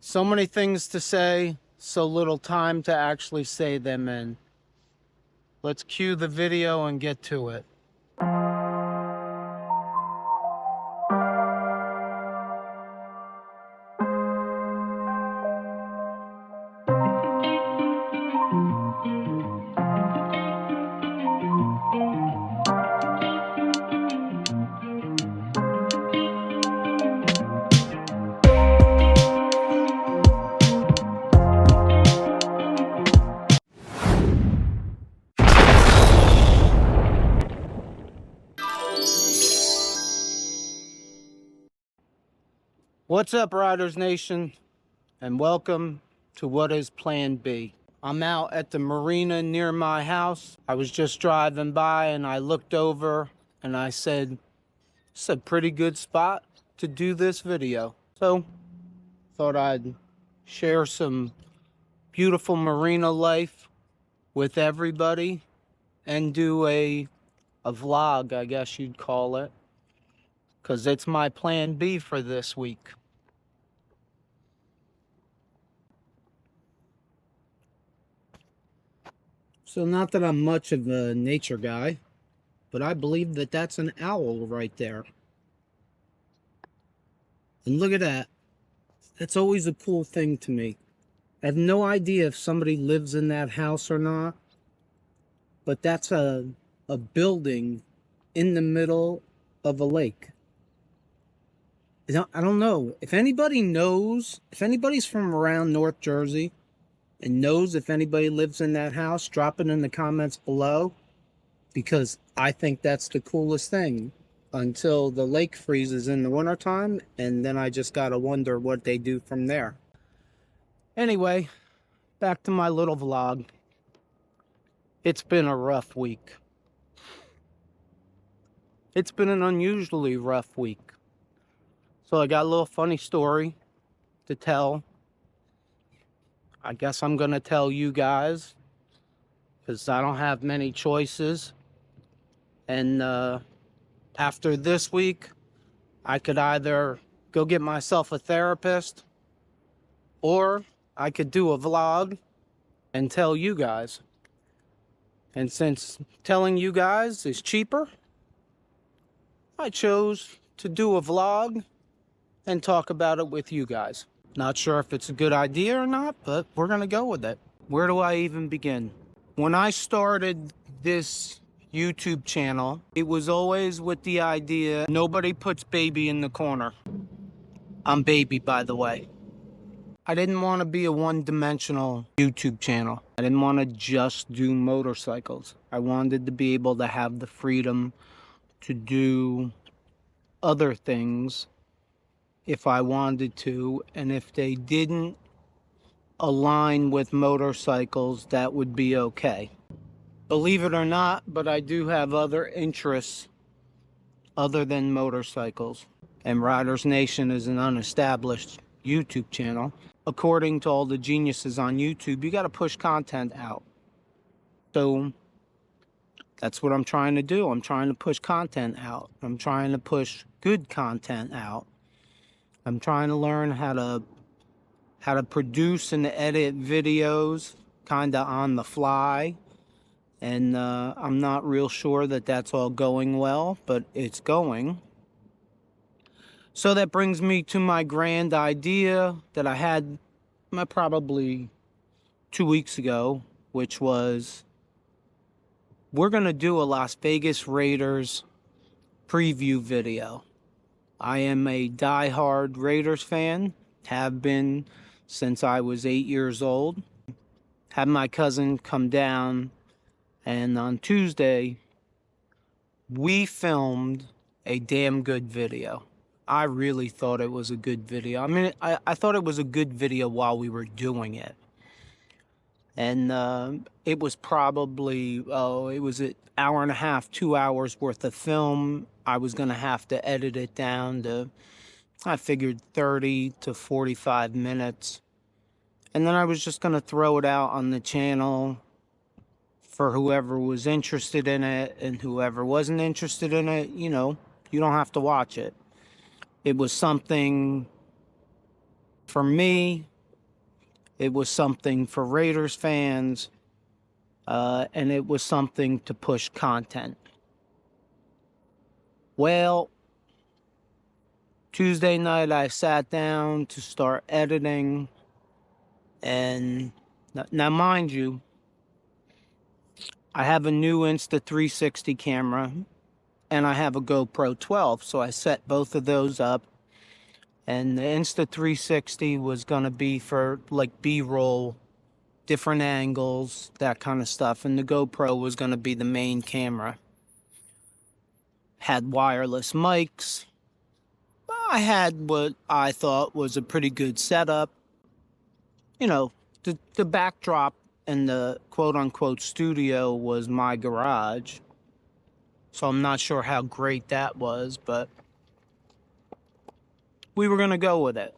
So many things to say, so little time to actually say them in. Let's cue the video and get to it. What's up, Riderz Nation, and welcome to what is Plan B. I'm out at the marina near my house. I was just driving by and I looked over and I said, it's a pretty good spot to do this video. So, thought I'd share some beautiful marina life with everybody and do a vlog, I guess you'd call it, because it's my plan B for this week. So not that I'm much of a nature guy, but I believe that that's an owl right there. And look at that. That's always a cool thing to me. I have no idea if somebody lives in that house or not, but that's a building in the middle of a lake. I don't know. If anybody knows, if anybody's from around North Jersey and knows if anybody lives in that house, drop it in the comments below, because I think that's the coolest thing until the lake freezes in the wintertime, and then I just gotta wonder what they do from there. Anyway, back to my little vlog. It's been a rough week. It's been an unusually rough week. So I got a little funny story to tell. I guess I'm gonna tell you guys, because I don't have many choices. And after this week, I could either go get myself a therapist, or I could do a vlog and tell you guys. And since telling you guys is cheaper, I chose to do a vlog and talk about it with you guys. Not sure if it's a good idea or not, but we're gonna go with it. Where do I even begin? When I started this YouTube channel, it was always with the idea, nobody puts baby in the corner. I'm baby, by the way. I didn't want to be a one-dimensional YouTube channel. I didn't want to just do motorcycles. I wanted to be able to have the freedom to do other things if I wanted to, and if they didn't align with motorcycles, that would be okay. Believe it or not, but I do have other interests other than motorcycles. And Riderz Nation is an unestablished YouTube channel. According to all the geniuses on YouTube, you got to push content out. So that's what I'm trying to do. I'm trying to push content out. I'm trying to push good content out. I'm trying to learn how to produce and edit videos kind of on the fly. And I'm not real sure that that's all going well, but it's going. So that brings me to my grand idea that I had probably 2 weeks ago, which was we're going to do a Las Vegas Raiders preview video. I am a die-hard Raiders fan, have been since I was 8 years old. Had my cousin come down, and on Tuesday, we filmed a damn good video. I really thought it was a good video. I mean, I thought it was a good video while we were doing it. And it was probably, it was an hour and a half, 2 hours worth of film. I was going to have to edit it down to, I figured 30 to 45 minutes. And then I was just going to throw it out on the channel for whoever was interested in it, and whoever wasn't interested in it, you know, you don't have to watch it. It was something for me It was something for Raiders fans, and it was something to push content. Well, Tuesday night I sat down to start editing, and now mind you, I have a new Insta360 camera and I have a GoPro 12, so I set both of those up, and the Insta360 was going to be for like B-roll, different angles, that kind of stuff, and the GoPro was going to be the main camera. Had wireless mics. I had what I thought was a pretty good setup. You know, the backdrop and the quote-unquote studio was my garage. So I'm not sure how great that was, but we were going to go with it.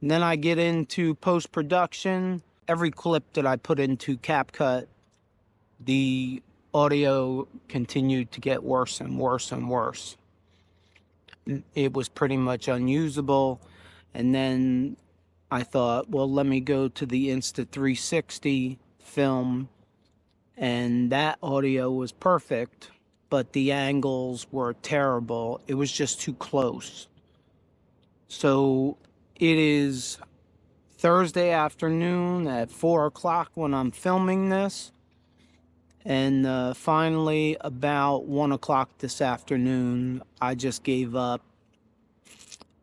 And then I get into post-production. Every clip that I put into CapCut, the audio continued to get worse and worse and worse. It was pretty much unusable. And then I thought, well, let me go to the Insta360 film, and that audio was perfect, but the angles were terrible. It was just too close. So it is Thursday afternoon at 4 o'clock when I'm filming this, and finally about 1 o'clock this afternoon, I just gave up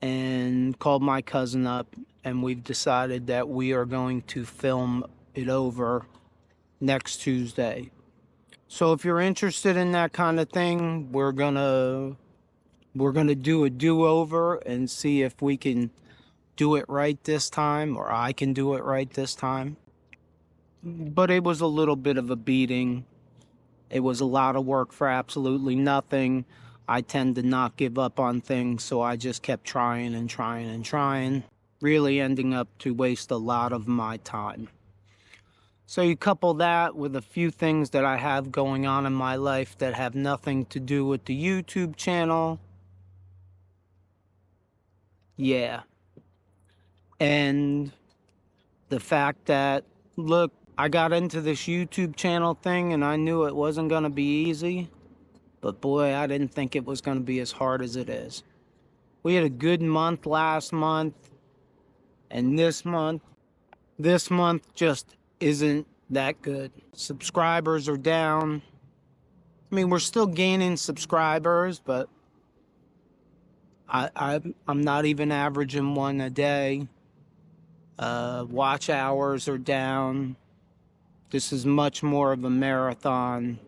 and called my cousin up, and we've decided that we are going to film it over next Tuesday. So if you're interested in that kind of thing, we're gonna do a do-over and see if we can do it right this time, or I can do it right this time. But it was a little bit of a beating. It was a lot of work for absolutely nothing. I tend to not give up on things, so I just kept trying and trying and trying, really ending up to waste a lot of my time. So you couple that with a few things that I have going on in my life that have nothing to do with the YouTube channel. Yeah. And the fact that, look, I got into this YouTube channel thing and I knew it wasn't going to be easy. But boy, I didn't think it was going to be as hard as it is. We had a good month last month. And this month just isn't that good. Subscribers are down. I mean, we're still gaining subscribers, but I'm not even averaging one a day. Watch hours are down. This is much more of a marathon.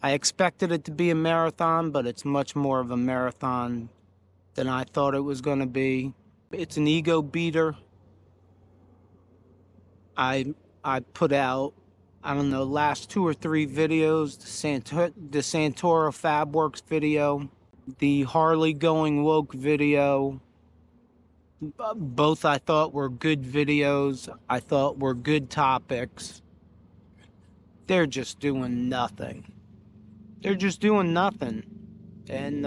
I expected it to be a marathon, but it's much more of a marathon than I thought it was going to be. It's an ego beater. I put out, I don't know, last 2 or 3 videos, the Santoro Fabworks video, the Harley Going Woke video. Both I thought were good videos. I thought were good topics. They're just doing nothing. They're just doing nothing. And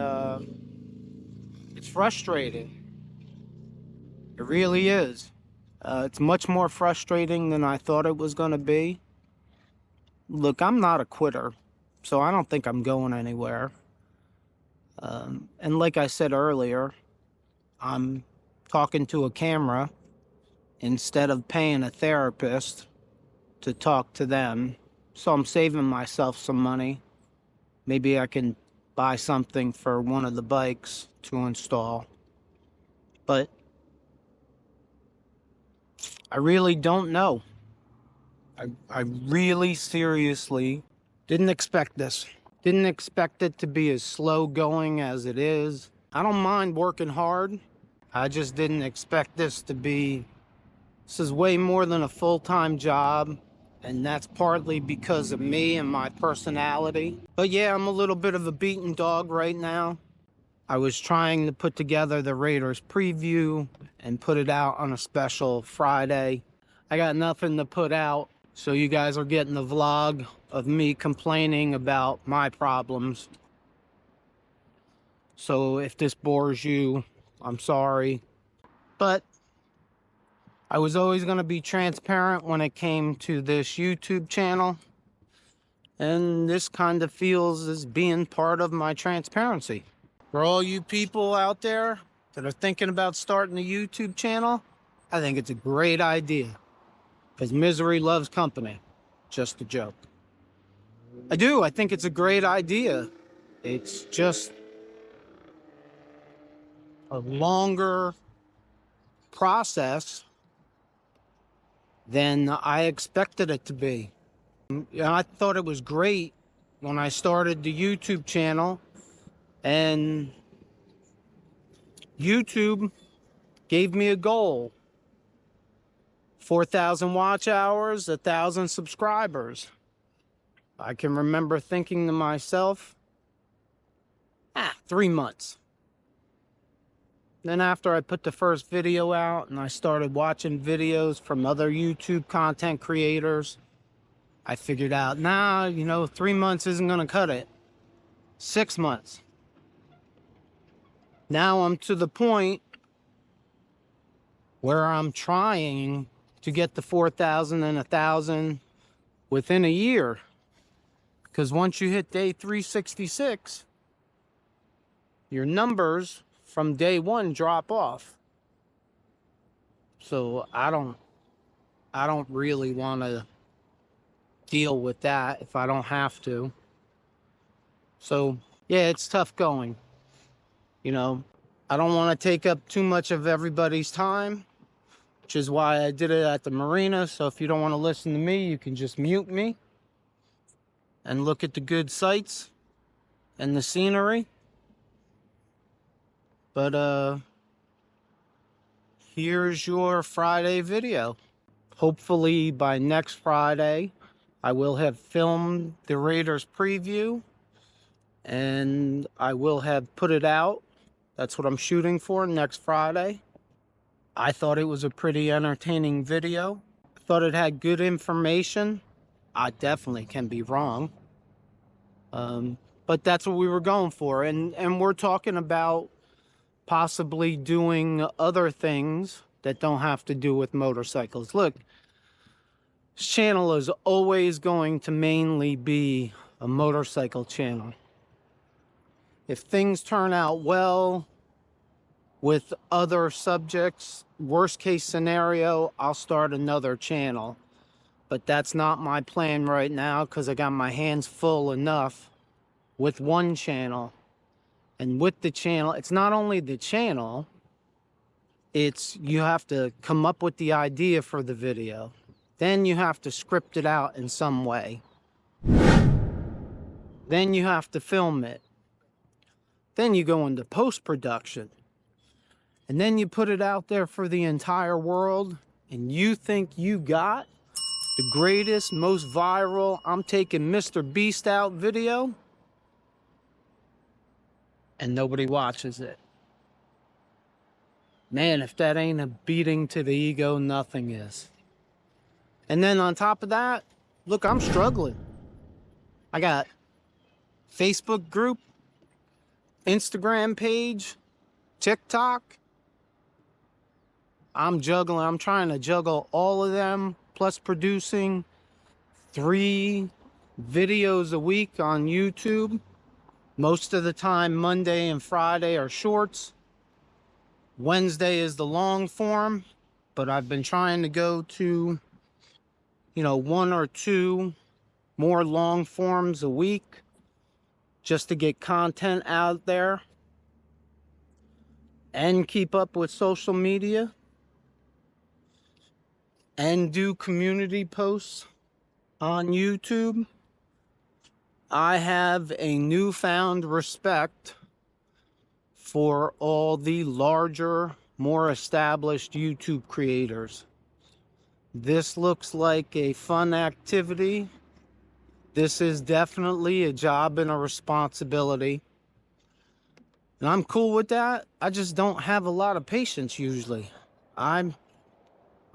it's frustrating. It really is. It's much more frustrating than I thought it was going to be. Look, I'm not a quitter, so I don't think I'm going anywhere. And like I said earlier, I'm talking to a camera instead of paying a therapist to talk to them. So I'm saving myself some money. Maybe I can buy something for one of the bikes to install. But I really don't know. I really seriously didn't expect this. Didn't expect it to be as slow going as it is. I don't mind working hard. I just didn't expect this to be... This is way more than a full-time job. And that's partly because of me and my personality. But yeah, I'm a little bit of a beaten dog right now. I was trying to put together the Raiders preview and put it out on a special Friday. I got nothing to put out, so you guys are getting the vlog of me complaining about my problems. So if this bores you, I'm sorry. But I was always going to be transparent when it came to this YouTube channel. And this kind of feels as being part of my transparency. For all you people out there that are thinking about starting a YouTube channel, I think it's a great idea. Because misery loves company. Just a joke. I do. I think it's a great idea. It's just a longer process than I expected it to be. I thought it was great when I started the YouTube channel, and YouTube gave me a goal. 4,000 watch hours, 1,000 subscribers. I can remember thinking to myself, 3 months. Then after I put the first video out and I started watching videos from other YouTube content creators, I figured out, 3 months isn't going to cut it. 6 months. Now I'm to the point where I'm trying to get the 4,000 and 1,000 within a year. Because once you hit day 366, your numbers from day one drop off. So I don't really want to deal with that if I don't have to. So yeah, it's tough going. I don't want to take up too much of everybody's time, which is why I did it at the marina. So if you don't want to listen to me, you can just mute me and look at the good sights and the scenery. But here's your Friday video. Hopefully by next Friday, I will have filmed the Riderz preview and I will have put it out. That's what I'm shooting for next Friday. I thought it was a pretty entertaining video. I thought it had good information. I definitely can be wrong. But that's what we were going for. And we're talking about possibly doing other things that don't have to do with motorcycles. Look, this channel is always going to mainly be a motorcycle channel. If things turn out well with other subjects, worst case scenario, I'll start another channel. But that's not my plan right now because I got my hands full enough with one channel. And with the channel, it's not only the channel, it's you have to come up with the idea for the video. Then you have to script it out in some way. Then you have to film it. Then you go into post-production. And then you put it out there for the entire world. And you think you got the greatest, most viral, I'm taking Mr. Beast out video. And nobody watches it. Man, if that ain't a beating to the ego, nothing is. And then on top of that, look, I'm struggling. I got Facebook group, Instagram page, TikTok. I'm trying to juggle all of them, plus producing 3 videos a week on YouTube. Most of the time, Monday and Friday are shorts. Wednesday is the long form, but I've been trying to go to, 1 or 2 more long forms a week just to get content out there and keep up with social media and do community posts on YouTube. I have a newfound respect for all the larger, more established YouTube creators. This looks like a fun activity. This is definitely a job and a responsibility. And I'm cool with that. I just don't have a lot of patience usually. I'm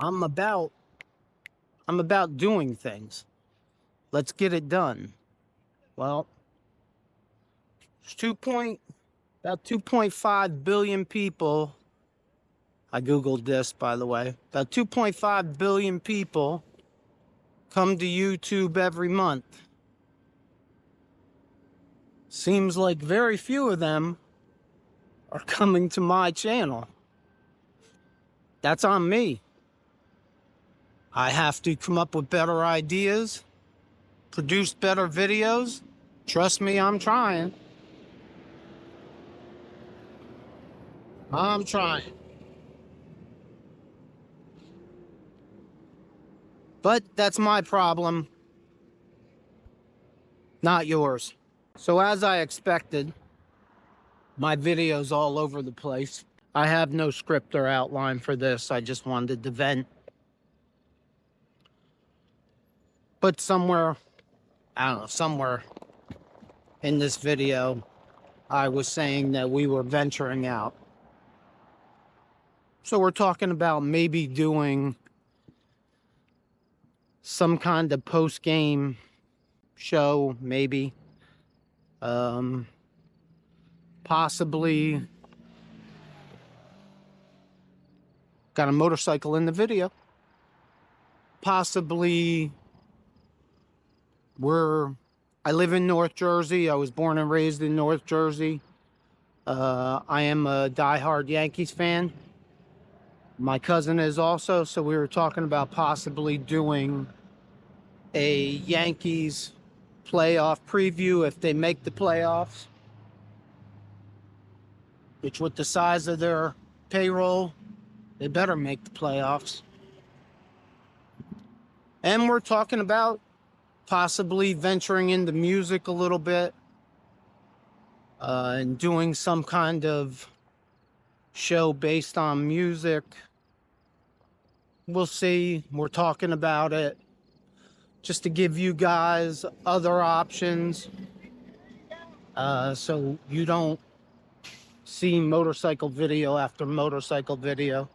about doing things. Let's get it done. Well, it's about 2.5 billion people I Googled this, by the way. About 2.5 billion people come to YouTube every month. Seems like very few of them are coming to my channel. That's on me. I have to come up with better ideas, produce better videos. Trust me, I'm trying. I'm trying. But that's my problem, not yours. So as I expected, my video's all over the place. I have no script or outline for this. I just wanted to vent. But somewhere, I don't know, somewhere in this video, I was saying that we were venturing out. So we're talking about maybe doing some kind of post-game show, maybe. Possibly got a motorcycle in the video. Possibly I live in North Jersey. I was born and raised in North Jersey. I am a diehard Yankees fan. My cousin is also, so we were talking about possibly doing a Yankees playoff preview if they make the playoffs, which with the size of their payroll, they better make the playoffs. And we're talking about possibly venturing into music a little bit, and doing some kind of show based on music. We'll see. We're talking about it just to give you guys other options, so you don't see motorcycle video after motorcycle video.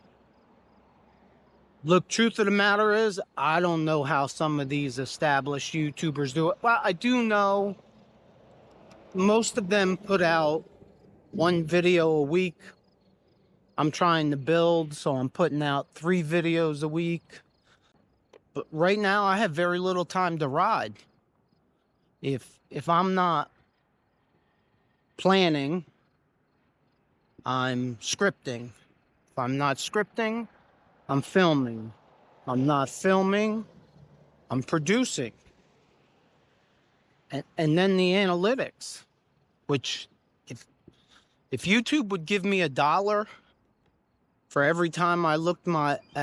Look, truth of the matter is, I don't know how some of these established YouTubers do it. Well, I do know most of them put out one video a week. I'm trying to build, so I'm putting out 3 videos a week. But right now, I have very little time to ride. If I'm not planning, I'm scripting. If I'm not scripting, I'm filming. I'm not filming, I'm producing. And then the analytics, which if YouTube would give me $1 for every time I looked at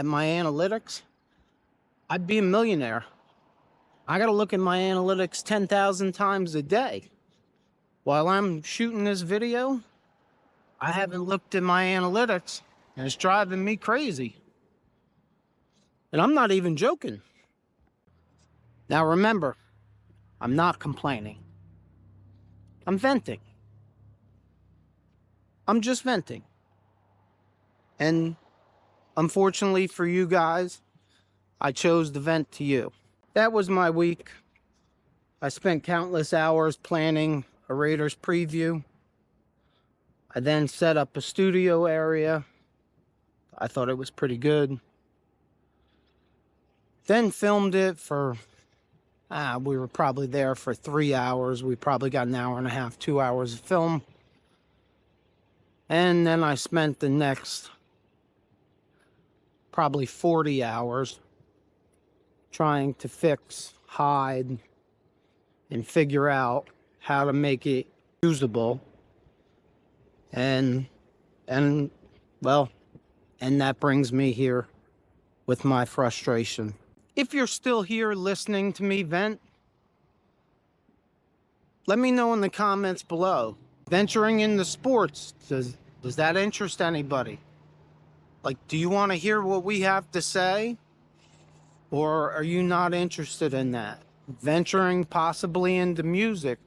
my analytics, I'd be a millionaire. I gotta look at my analytics 10,000 times a day. While I'm shooting this video, I haven't looked at my analytics, and it's driving me crazy. And I'm not even joking. Now remember, I'm not complaining. I'm venting. I'm just venting. And unfortunately for you guys, I chose to vent to you. That was my week. I spent countless hours planning a Riderz preview. I then set up a studio area. I thought it was pretty good. Then filmed it for, we were probably there for 3 hours. We probably got an hour and a half, 2 hours of film. And then I spent the next probably 40 hours trying to fix, hide, and figure out how to make it usable. And that brings me here with my frustration. If you're still here listening to me vent, let me know in the comments below. Venturing into sports, does that interest anybody? Like, do you want to hear what we have to say? Or are you not interested in that? Venturing possibly into music.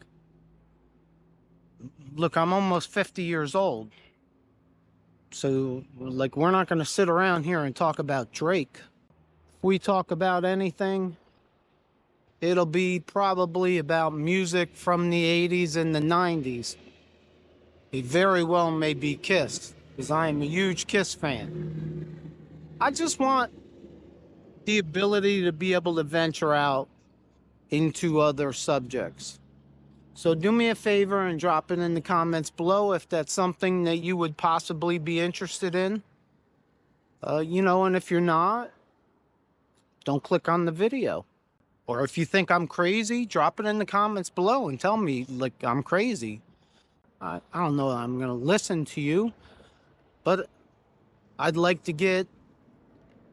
Look, I'm almost 50 years old. So, like, we're not going to sit around here and talk about Drake. If we talk about anything, it'll be probably about music from the 80s and the 90s. It very well may be Kiss. because I am a huge Kiss fan. I just want the ability to be able to venture out into other subjects. So do me a favor and drop it in the comments below if that's something that you would possibly be interested in. And if you're not, don't click on the video. Or if you think I'm crazy, drop it in the comments below and tell me, like, I'm crazy. I don't know, I'm going to listen to you, but I'd like to get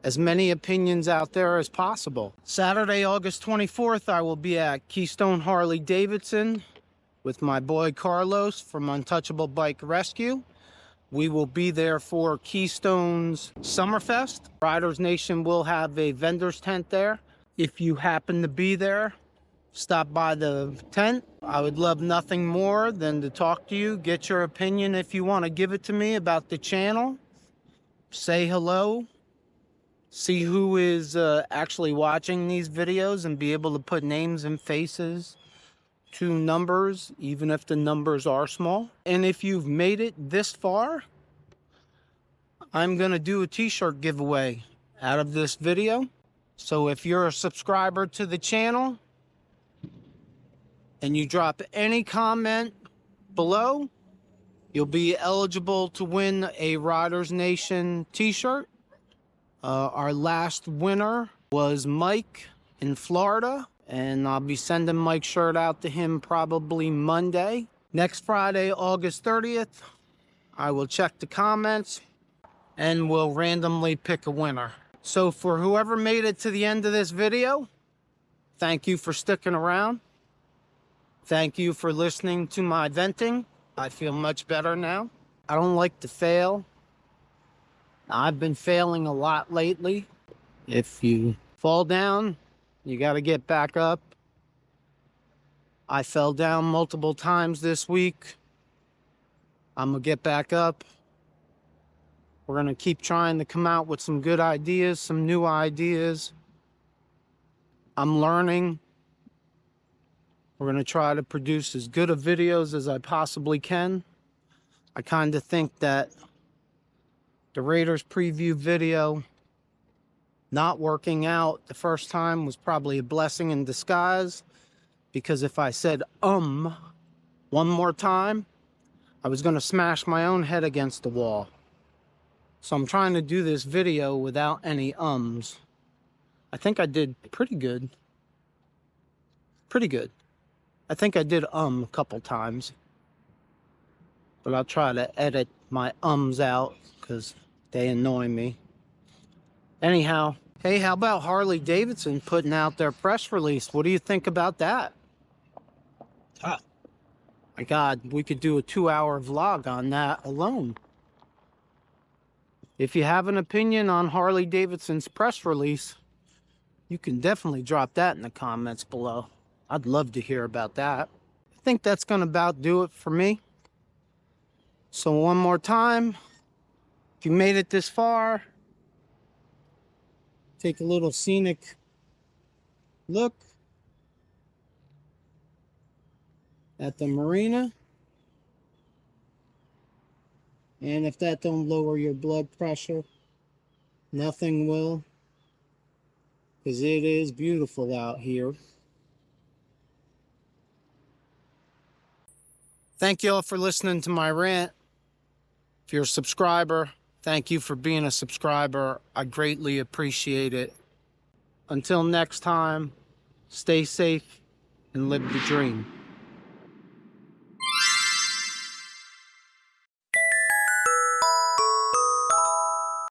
as many opinions out there as possible. Saturday, August 24th, I will be at Keystone Harley Davidson with my boy Carlos from Untouchable Bike Rescue. We will be there for Keystone's Summerfest. Riderz Nation will have a vendor's tent there. If you happen to be there, stop by the tent. I would love nothing more than to talk to you, get your opinion if you want to give it to me about the channel. Say hello. See who is actually watching these videos and be able to put names and faces to numbers, even if the numbers are small. And if you've made it this far, I'm gonna do a t-shirt giveaway out of this video. So if you're a subscriber to the channel and you drop any comment below, you'll be eligible to win a Riderz Nation t-shirt. Our last winner was Mike in Florida, and I'll be sending Mike's shirt out to him probably Monday. Next Friday, August 30th, I will check the comments and we'll randomly pick a winner. So for whoever made it to the end of this video, thank you for sticking around. Thank you for listening to my venting. I feel much better now. I don't like to fail. I've been failing a lot lately. If you fall down, you got to get back up. I fell down multiple times this week. I'm going to get back up. We're going to keep trying to come out with some good ideas, some new ideas. I'm learning. We're going to try to produce as good of videos as I possibly can. I kind of think that the Raiders preview video not working out the first time was probably a blessing in disguise, because if I said one more time, I was going to smash my own head against the wall. So I'm trying to do this video without any ums. I think I did pretty good. Pretty good. I think I did a couple times. But I'll try to edit my ums out because they annoy me. Anyhow, hey, how about Harley Davidson putting out their press release? What do you think about that? My God, we could do a 2-hour vlog on that alone. If you have an opinion on Harley Davidson's press release, you can definitely drop that in the comments below. I'd love to hear about that. I think that's going to about do it for me. So one more time, if you made it this far, take a little scenic look at the marina. And if that don't lower your blood pressure, nothing will, because it is beautiful out here. Thank you all for listening to my rant. If you're a subscriber, thank you for being a subscriber. I greatly appreciate it. Until next time, stay safe and live the dream.